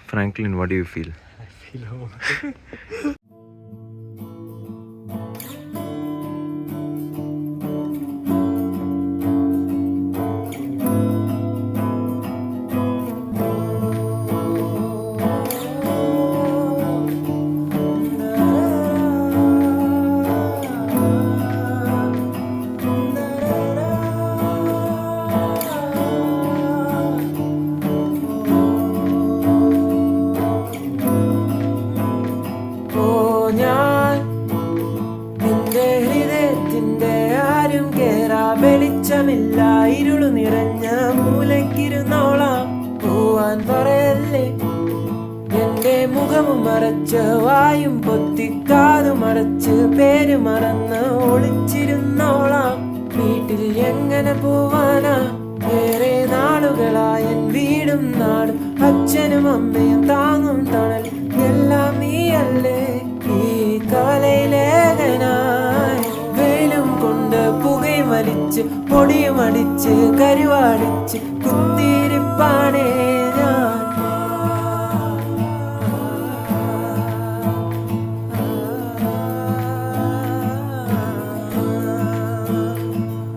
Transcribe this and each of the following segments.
Franklin, what do you feel? I feel home. വെളിച്ചമില്ല ഇരുളു നിറഞ്ഞ മൂലക്കിരുന്നോളാം പോവാൻ പറയല്ലേ എന്റെ മുഖവും മറച്ച് വായും പൊത്തിക്കാതും അടച്ച് പേര് മറന്ന് ഒളിച്ചിരുന്നോളാം വീട്ടിൽ എങ്ങനെ പോവാനാ ഏറെ നാളുകളായൻ വീടും നാടും അച്ഛനും അമ്മയും താങ്ങും തണൽ എല്ലാം നീയല്ലേ ഈ കവലയിലേഖനായി വെയിലും കൊണ്ട് പുകയും വലിച്ച് പൊടിയും അടിച്ച് കരുവാടിച്ച് കുത്തിയിരിപ്പാണേ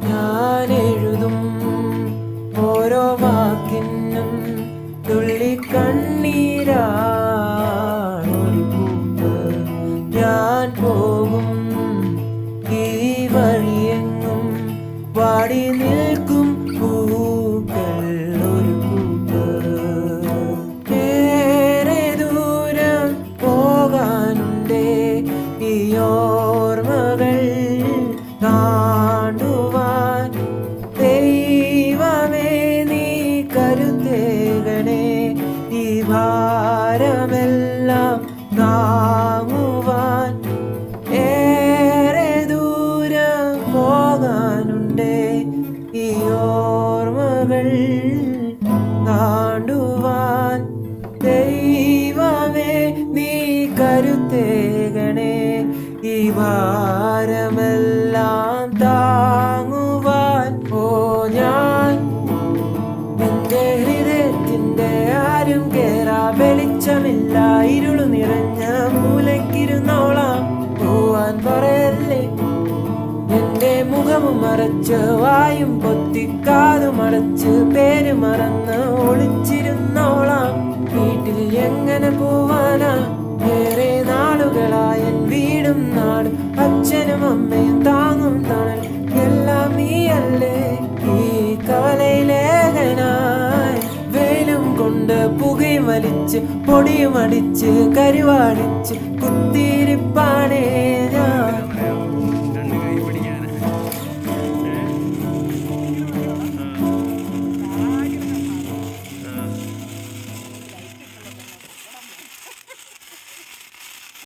ഞാൻ എഴുതും ഓരോ വാക്കിനും തുള്ളി കണ്ണീരാണൊരു പൂവ് ഞാൻ പോകും ഈ വഴിയെങ്ങും വാടി നിൽക്കും പൂക്കൾ ഒരു പൂവ് ഏറെ ദൂരം പോകാനുണ്ടേ ഈ ഓർമ്മകൾ താണ്ടുവാൻ ദൈവമേ നീ കരുത്തേകണേ ഈ ഭാരമെല്ലാം താങ്ങുവാൻ ഏറെ ദൂരം പോകാനുണ്ടേ ഈ ഓർമ്മകൾ താണ്ടുവാൻ ദൈവമേ നീ കരുത്തേകണേ ഈ ഭാരമെല്ലാം താങ്ങുവാൻ ഓ ഞാൻ നിന്റെ ഹൃദയത്തിന്റെ ആരും കേറാ വെളിച്ചമില്ല ഇരുളു നിറഞ്ഞ മൂലക്കിരുന്നോളാം പോവാൻ പറയല്ലേ എന്റെ മുഖവും മറച്ച് വായും പൊത്തിക്കാതും അടച്ച് പേര് മറന്ന് ഒളിച്ചിരുന്നോളാം വീട്ടിൽ എങ്ങനെ പോവാനാ ഏറെ നാളുകളായൻ വീടും നാടും അച്ഛനും അമ്മയും താങ്ങും തണൽ എല്ലാം നീയല്ലേ ഈ കവലയിലേഖനായി വെയിലും കൊണ്ട് പുകയും വലിച്ച് പൊടിയും അടിച്ച് കരുവാടിച്ച് കുത്തിരി